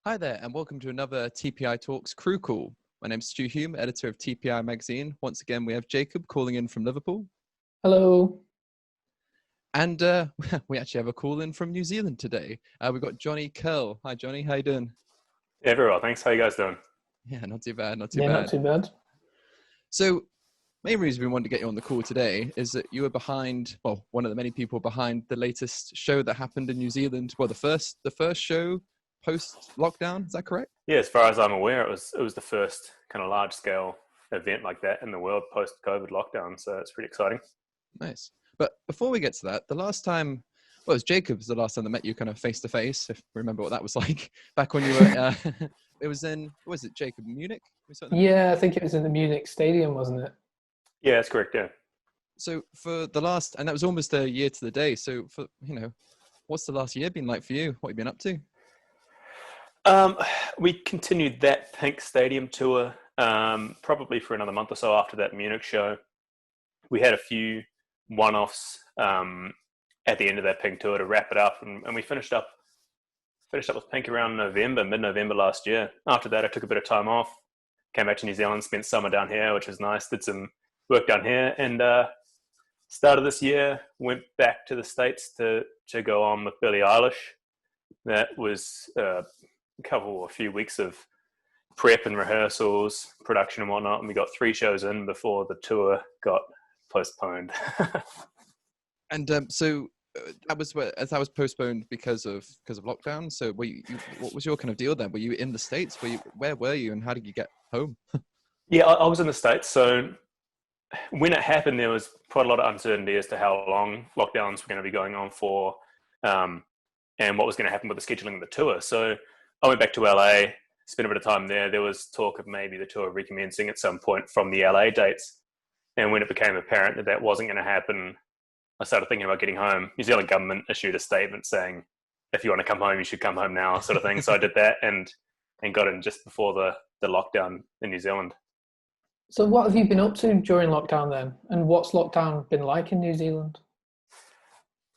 Hi there, and welcome to another TPi Talks crew call. My name's Stu Hume, editor of TPi magazine. Once again, we have Jacob calling in from Liverpool. Hello. And we actually have a call in from New Zealand today. We've got Johnny Keirle. Hi, Johnny. How you doing? Yeah, very well, thanks. How you guys doing? Yeah, not too bad, not too Yeah, bad. not too bad. So, main reason we wanted to get you on the call today is that you were behind, well, one of the many people behind the latest show that happened in New Zealand. Well, the first show post-lockdown, is that correct? Yeah, as far as I'm aware, it was the first kind of large scale event like that in the world post COVID lockdown. So it's pretty exciting. Nice. But before we get to that, the last time, well, it was Jacob's the last time that met you kind of face to face, if you remember what that was like back when you were, it was in, what was it, Jacob, Munich? Yeah, I think it was in the Munich stadium, wasn't it? Yeah, that's correct. Yeah. So for the last, and that was almost a year to the day. So for, what's the last year been like for you? What have you been up to? We continued that Pink Stadium tour probably for another month or so after that Munich show. We had a few one-offs at the end of that Pink tour to wrap it up, and we finished up with Pink around mid-November last year. After that, I took a bit of time off, came back to New Zealand, spent summer down here, which was nice. Did some work down here, and started this year went back to the States to go on with Billie Eilish. That was a few weeks of prep and rehearsals, production and whatnot, and we got 3 shows in before the tour got postponed. And so that was postponed because of lockdown. So what was your kind of deal then? Were you in the States? Where were you, and how did you get home? Yeah, I was in the States. So when it happened, there was quite a lot of uncertainty as to how long lockdowns were going to be going on for, and what was going to happen with the scheduling of the tour. So I went back to L.A., spent a bit of time there. There was talk of maybe the tour recommencing at some point from the L.A. dates. And when it became apparent that that wasn't going to happen, I started thinking about getting home. New Zealand government issued a statement saying, if you want to come home, you should come home now, sort of thing. So I did that and got in just before the lockdown in New Zealand. So what have you been up to during lockdown then? And what's lockdown been like in New Zealand?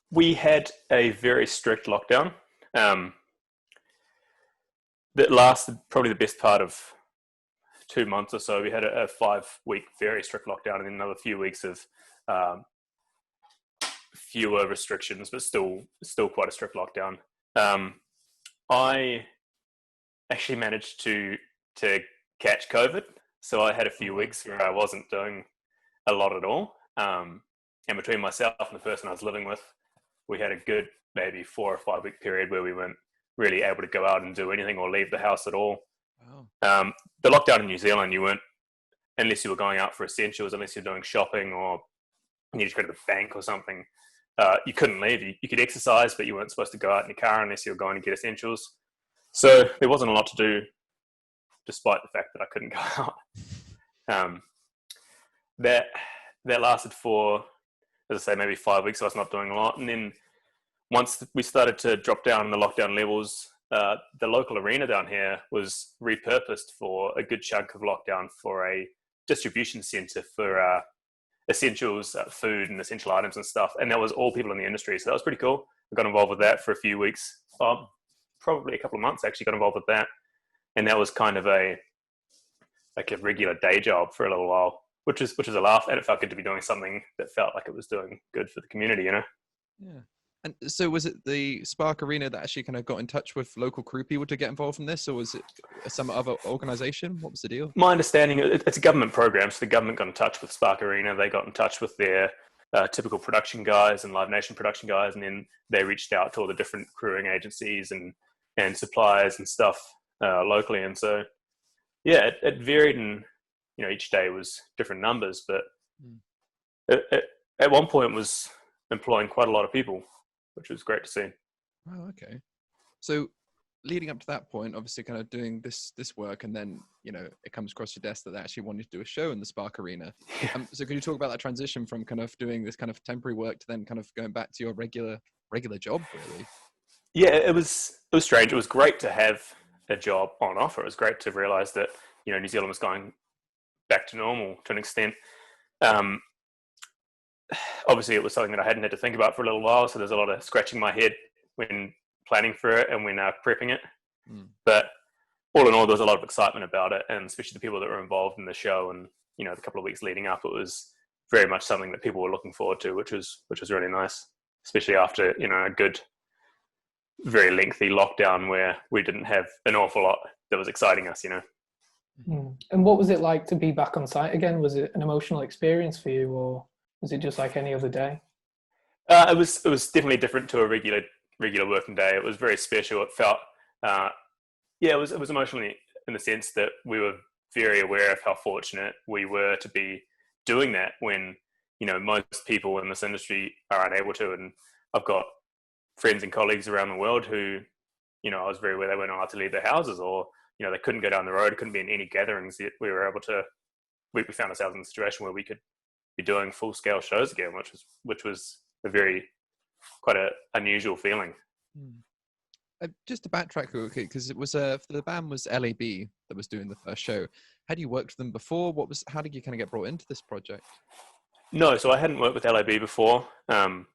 We had a very strict lockdown that lasted probably the best part of 2 months or so. We had a 5-week very strict lockdown and then another few weeks of fewer restrictions, but still quite a strict lockdown. I actually managed to catch COVID, so I had a few weeks where I wasn't doing a lot at all. And between myself and the person I was living with, we had a good maybe 4 or 5 week period where we weren't really able to go out and do anything or leave the house at all. Wow. The lockdown in New Zealand, you weren't, unless you were going out for essentials, unless you're doing shopping or you need to go to the bank or something, you couldn't leave. You could exercise, but you weren't supposed to go out in your car unless you were going to get essentials. So there wasn't a lot to do, despite the fact that I couldn't go out. That lasted for, as I say, maybe 5 weeks. So I was not doing a lot. And then once we started to drop down the lockdown levels, the local arena down here was repurposed for a good chunk of lockdown for a distribution center for essentials, food and essential items and stuff. And that was all people in the industry. So that was pretty cool. I got involved with that for a few weeks, probably a couple of months actually got involved with that. And that was kind of a regular day job for a little while, which is a laugh. And it felt good to be doing something that felt like it was doing good for the community, you know? Yeah. And so was it the Spark Arena that actually kind of got in touch with local crew people to get involved in this, or was it some other organization? What was the deal? My understanding, it's a government program. So the government got in touch with Spark Arena. They got in touch with their typical production guys and Live Nation production guys. And then they reached out to all the different crewing agencies and suppliers and stuff locally. And so, yeah, it varied, and each day was different numbers, but at one point was employing quite a lot of people, which was great to see. Oh, okay. So leading up to that point, obviously kind of doing this work, and then, it comes across your desk that they actually wanted to do a show in the Spark Arena. Yeah. So could you talk about that transition from kind of doing this kind of temporary work to then kind of going back to your regular job, really? Yeah, it was strange. It was great to have a job on offer. It was great to realize that, New Zealand was going back to normal to an extent. Obviously, it was something that I hadn't had to think about for a little while, so there's a lot of scratching my head when planning for it and when prepping it. But all in all, there was a lot of excitement about it, and especially the people that were involved in the show and, the couple of weeks leading up, it was very much something that people were looking forward to, which was really nice, especially after, a good, very lengthy lockdown where we didn't have an awful lot that was exciting us. And what was it like to be back on site again? Was it an emotional experience for you, or was it just like any other day? It was definitely different to a regular working day. It was very special. It felt, it was emotionally, in the sense that we were very aware of how fortunate we were to be doing that when, most people in this industry are unable to. And I've got friends and colleagues around the world who, I was very aware they weren't allowed to leave their houses, or, they couldn't go down the road, couldn't be in any gatherings. Yet we were able to, we found ourselves in a situation where we could be doing full scale shows again, which was quite a unusual feeling. Just to backtrack real quick, because it was the band was L.A.B. that was doing the first show. Had you worked with them before? How did you kind of get brought into this project? No, so I hadn't worked with L.A.B. before. I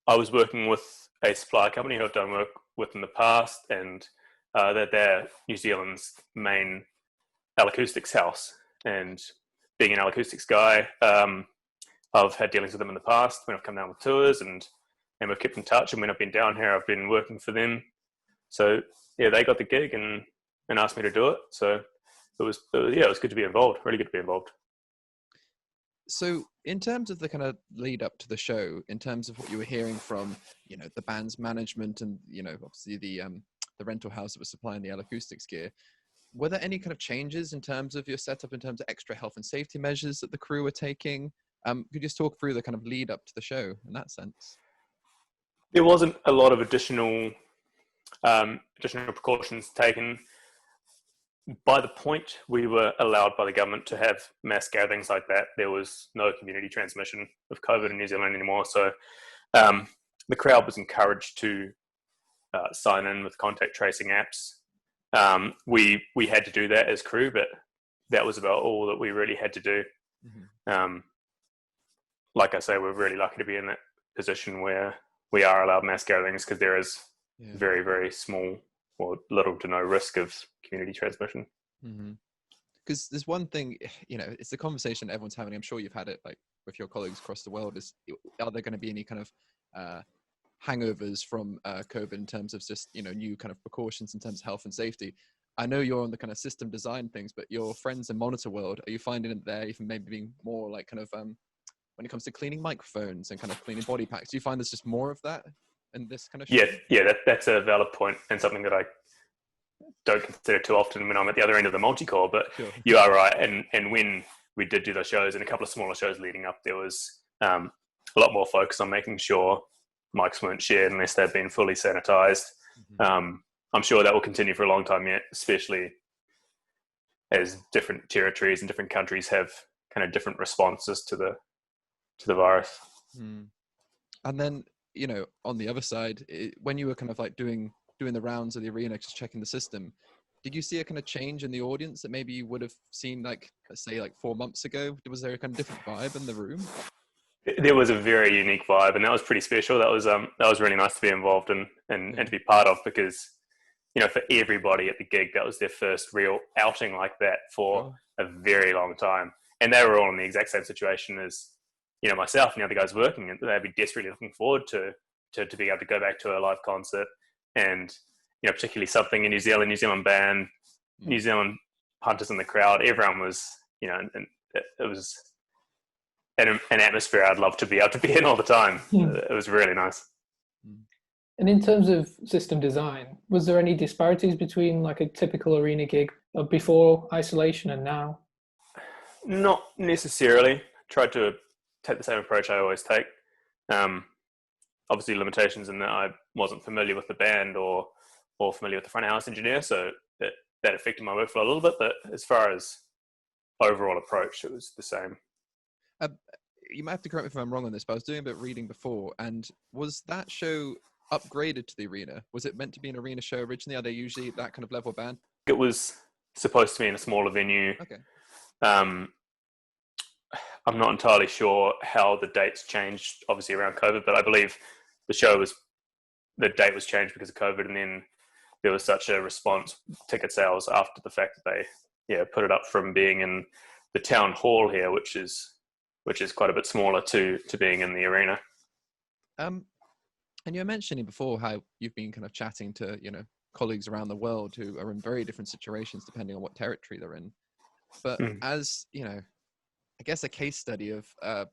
was working with a supply company who I've done work with in the past, and they're New Zealand's main L-acoustics house. And being an L-acoustics guy, I've had dealings with them in the past when I've come down with tours, and we've kept in touch. And when I've been down here, I've been working for them. So yeah, they got the gig and asked me to do it. So it was good to be involved. Really good to be involved. So in terms of the kind of lead up to the show, in terms of what you were hearing from, the band's management and, obviously the rental house that was supplying the L-acoustics gear, were there any kind of changes in terms of your setup, in terms of extra health and safety measures that the crew were taking? Could you just talk through the kind of lead up to the show in that sense? There wasn't a lot of additional precautions taken. By the point we were allowed by the government to have mass gatherings like that, there was no community transmission of COVID in New Zealand anymore. So the crowd was encouraged to sign in with contact tracing apps. We had to do that as crew, but that was about all that we really had to do. Like I say, we're really lucky to be in that position where we are allowed mass gatherings, because there is very, very small or little to no risk of community transmission. Because there's one thing, it's the conversation everyone's having. I'm sure you've had it like with your colleagues across the world. Are there going to be any kind of hangovers from COVID in terms of just, new kind of precautions in terms of health and safety? I know you're on the kind of system design things, but your friends in monitor world, are you finding it there even maybe being more like kind of when it comes to cleaning microphones and kind of cleaning body packs? Do you find there's just more of that in this kind of show? That's a valid point, and something that I don't consider too often when I'm at the other end of the multi-core, but sure. You are right. And when we did do those shows and a couple of smaller shows leading up, there was a lot more focus on making sure mics weren't shared unless they've been fully sanitized. I'm sure that will continue for a long time yet, especially as different territories and different countries have kind of different responses to the virus. And then, on the other side, when you were kind of like doing the rounds of the arena, just checking the system, did you see a kind of change in the audience that maybe you would have seen, like, let's say, like 4 months ago? Was there a kind of different vibe in the room? There was a very unique vibe, and that was pretty special. That was really nice to be involved in and to be part of, because, for everybody at the gig, that was their first real outing like that for a very long time. And they were all in the exact same situation as, myself and the other guys working, and they'd be desperately looking forward to being able to go back to a live concert. And, particularly something in New Zealand band, New Zealand punters in the crowd, everyone was, and it was an atmosphere I'd love to be able to be in all the time. It was really nice. And in terms of system design, was there any disparities between like a typical arena gig before isolation and now? Not necessarily. Tried to take the same approach I always take. Obviously limitations in that I wasn't familiar with the band or familiar with the front of house engineer, so that affected my workflow a little bit, but as far as overall approach, it was the same. You might have to correct me if I'm wrong on this, but I was doing a bit of reading before, and was that show upgraded to the arena? Was it meant to be an arena show originally? Are they usually that kind of level band? It was supposed to be in a smaller venue. Okay. I'm not entirely sure how the dates changed, obviously around COVID, but I believe the date was changed because of COVID, and then there was such a response, ticket sales after the fact that they put it up from being in the town hall here, which is quite a bit smaller, to being in the arena. And you were mentioning before how you've been kind of chatting to, colleagues around the world who are in very different situations depending on what territory they're in. But as, I guess a case study of, a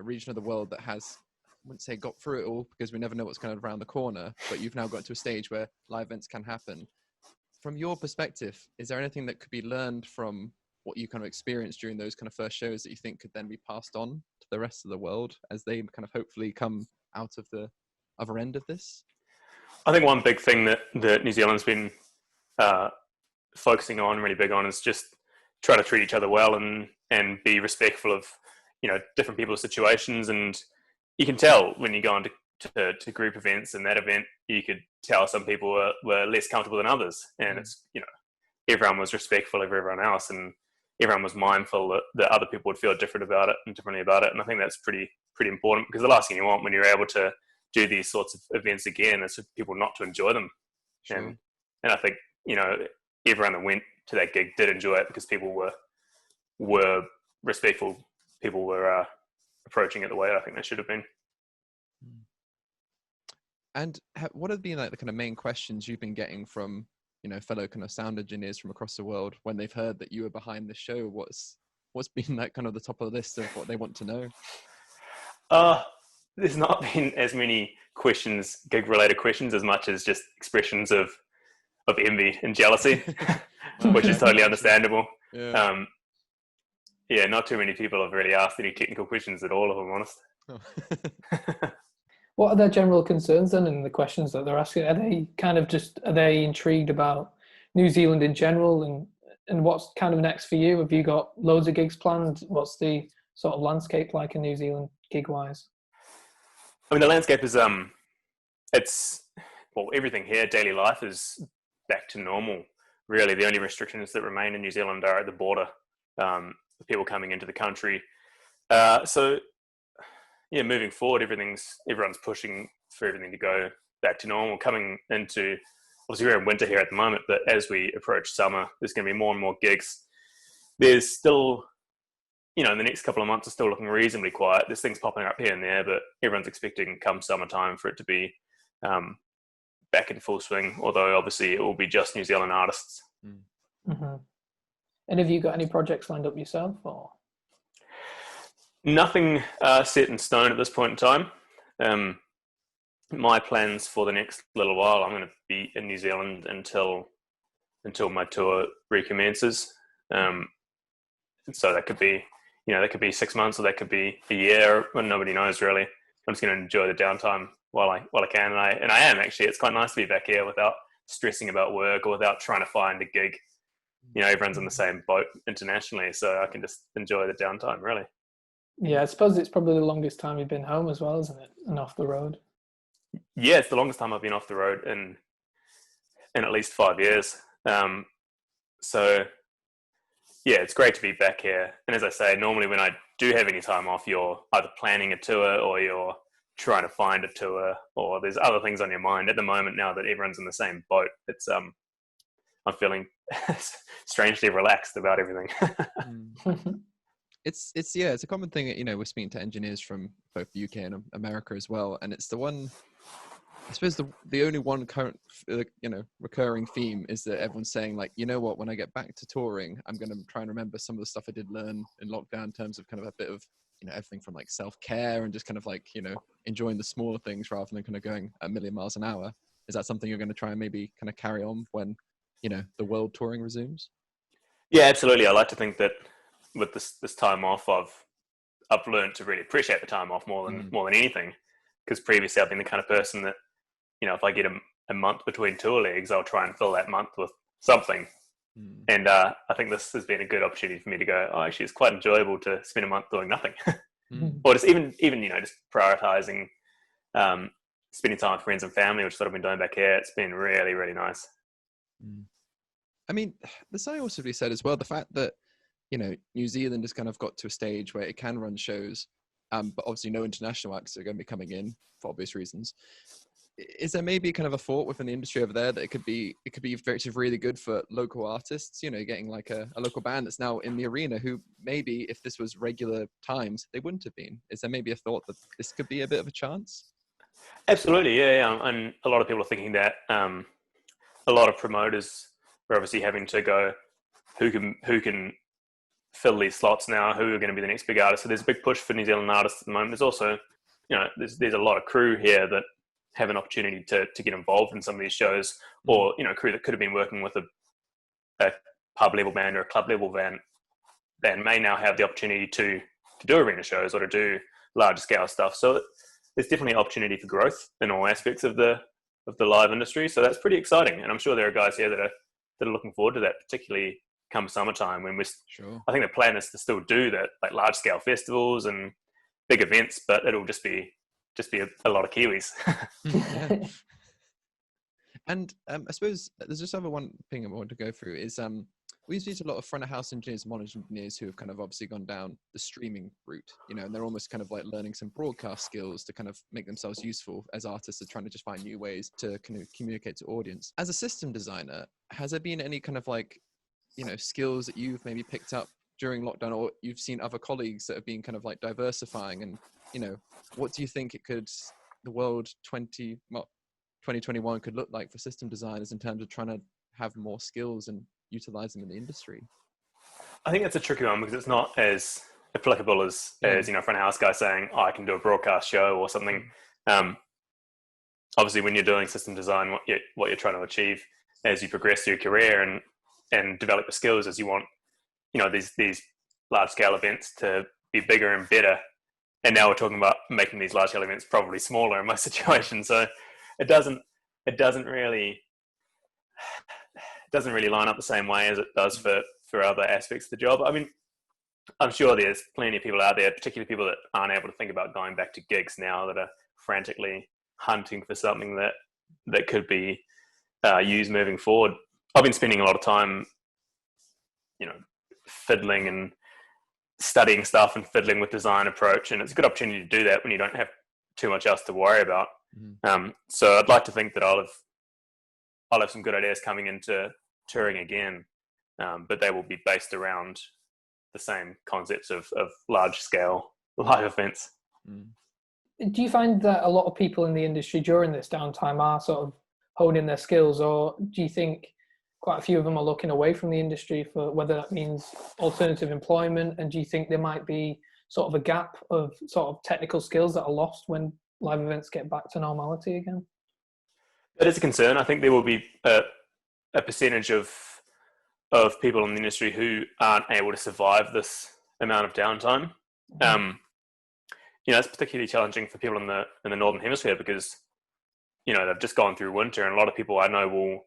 region of the world that has, I wouldn't say got through it all, because we never know what's kind of around the corner, but you've now got to a stage where live events can happen. From your perspective, is there anything that could be learned from what you kind of experienced during those kind of first shows that you think could then be passed on to the rest of the world as they kind of hopefully come out of the other end of this? I think one big thing that New Zealand's been focusing on, really big on, is just try to treat each other well and be respectful of, different people's situations. And you can tell when you go on to group events, and that event, you could tell some people were less comfortable than others. And it's, everyone was respectful of everyone else, and everyone was mindful that other people would feel differently about it. And I think that's pretty important, because the last thing you want when you're able to do these sorts of events again is for people not to enjoy them. Sure. And I think, everyone that went to that gig did enjoy it, because people were respectful. People were approaching it the way I think they should have been. And what have been like the kind of main questions you've been getting from, fellow kind of sound engineers from across the world when they've heard that you were behind the show? What's been like kind of the top of the list of what they want to know? There's not been as many questions, gig-related questions, as much as just expressions of envy and jealousy, which is totally understandable. Yeah. Not too many people have really asked any technical questions at all, if I'm honest. Oh. What are their general concerns then in the questions that they're asking? Are they intrigued about New Zealand in general, and what's kind of next for you? Have you got loads of gigs planned? What's the sort of landscape like in New Zealand gig-wise? I mean, the landscape is, everything here, daily life is back to normal. Really, the only restrictions that remain in New Zealand are at the border, people coming into the country. Moving forward, everyone's pushing for everything to go back to normal. Coming into, obviously we're in winter here at the moment, but as we approach summer, there's going to be more and more gigs. There's still, in the next couple of months are still looking reasonably quiet. There's things popping up here and there, but everyone's expecting come summertime for it to be back in full swing, although obviously it will be just New Zealand artists. Mm-hmm. And have you got any projects lined up yourself, or? Nothing set in stone at this point in time. My plans for the next little while, I'm going to be in New Zealand until my tour recommences. So that could be, that could be 6 months, or that could be a year, when nobody knows really. I'm just going to enjoy the downtime while I can, and I am actually. It's quite nice to be back here without stressing about work or without trying to find a gig. Everyone's in the same boat internationally, so I can just enjoy the downtime really. Yeah, I suppose it's probably the longest time you've been home as well, isn't it? And off the road. Yeah, it's the longest time I've been off the road in at least 5 years. So yeah, it's great to be back here. And as I say, normally when I do have any time off, you're either planning a tour or you're trying to find a tour, or there's other things on your mind. At the moment, now that everyone's in the same boat, it's I'm feeling strangely relaxed about everything. It's a common thing that, we're speaking to engineers from both the UK and America as well, and it's the one, I suppose the only one current recurring theme is that everyone's saying, like, what, when I get back to touring, I'm going to try and remember some of the stuff I did learn in lockdown in terms of kind of a bit of everything from like self-care and just kind of like enjoying the smaller things rather than kind of going a million miles an hour. Is that something you're going to try and maybe kind of carry on when the world touring resumes? Yeah, absolutely. I like to think that with this time off, I've learned to really appreciate the time off more than anything, because previously I've been the kind of person that if I get a month between tour legs, I'll try and fill that month with something. And I think this has been a good opportunity for me to go, actually it's quite enjoyable to spend a month doing nothing. Or just even just prioritizing spending time with friends and family, which is what I've been doing back here. It's been really, really nice. I mean, there's something also to be said as well, the fact that New Zealand has kind of got to a stage where it can run shows, but obviously no international acts are going to be coming in for obvious reasons. is there maybe kind of a thought within the industry over there that it could be actually really good for local artists, getting like a local band that's now in the arena who maybe if this was regular times, they wouldn't have been? Is there maybe a thought that this could be a bit of a chance? Absolutely, yeah. And a lot of people are thinking that a lot of promoters are obviously having to go, who can fill these slots now, who are going to be the next big artist. So there's a big push for New Zealand artists at the moment. There's also, there's a lot of crew here that have an opportunity to get involved in some of these shows, or crew that could have been working with a pub level band or a club level band may now have the opportunity to do arena shows or to do large scale stuff. So there's definitely opportunity for growth in all aspects of the live industry. So that's pretty exciting, and I'm sure there are guys here that are looking forward to that, particularly come summertime when Sure. I think the plan is to still do that, like large scale festivals and big events, but it'll just be a lot of Kiwis. Yeah. And I suppose there's just one thing I want to go through is we've seen a lot of front of house engineers and monitor engineers who have kind of obviously gone down the streaming route, and they're almost kind of like learning some broadcast skills to kind of make themselves useful as artists are trying to just find new ways to kind of communicate to audience. As a system designer, has there been any kind of like, skills that you've maybe picked up during lockdown, or you've seen other colleagues that have been kind of like diversifying, and what do you think the world 2021 could look like for system designers in terms of trying to have more skills and utilize them in the industry? I think that's a tricky one because it's not as applicable as front of house guy saying, oh, I can do a broadcast show or something. Obviously when you're doing system design, what you're trying to achieve as you progress through your career and develop the skills as you want, these large scale events to be bigger and better. And now we're talking about making these large scale events probably smaller in my situation. So it doesn't really line up the same way as it does for other aspects of the job. I mean, I'm sure there's plenty of people out there, particularly people that aren't able to think about going back to gigs now, that are frantically hunting for something that could be used moving forward. I've been spending a lot of time, fiddling and studying stuff and fiddling with design approach, and it's a good opportunity to do that when you don't have too much else to worry about. So I'd like to think that I'll have some good ideas coming into touring again, but they will be based around the same concepts of large scale live events. Do you find that a lot of people in the industry during this downtime are sort of honing their skills, or do you think quite a few of them are looking away from the industry for whether that means alternative employment? And do you think there might be sort of a gap of sort of technical skills that are lost when live events get back to normality again? That is a concern. I think there will be a percentage of people in the industry who aren't able to survive this amount of downtime. It's particularly challenging for people in the Northern Hemisphere because, they've just gone through winter, and a lot of people I know will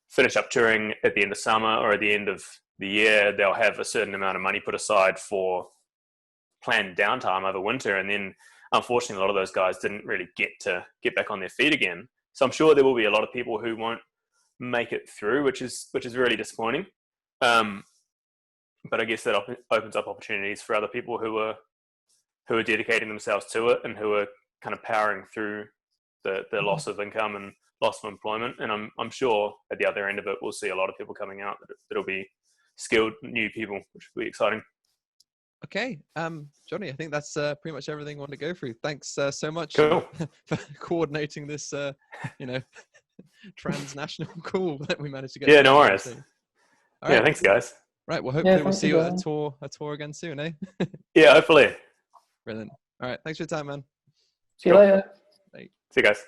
finish up touring at the end of summer or at the end of the year. They'll have a certain amount of money put aside for planned downtime over winter, and then unfortunately a lot of those guys didn't really get back on their feet again. So I'm sure there will be a lot of people who won't make it through, which is really disappointing. But I guess that opens up opportunities for other people who are dedicating themselves to it and who are kind of powering through the loss of income and loss of employment. And I'm sure at the other end of it, we'll see a lot of people coming out that'll be skilled new people, which will be exciting. Okay, Johnny, I think that's pretty much everything I want to go through. Thanks so much Cool. for coordinating this, transnational call that we managed to get. Yeah, no worries. All right. Thanks, guys. Right, well, hopefully we'll see you at a tour again soon, eh? Yeah, hopefully. Brilliant. All right, thanks for your time, man. See you later. See you guys.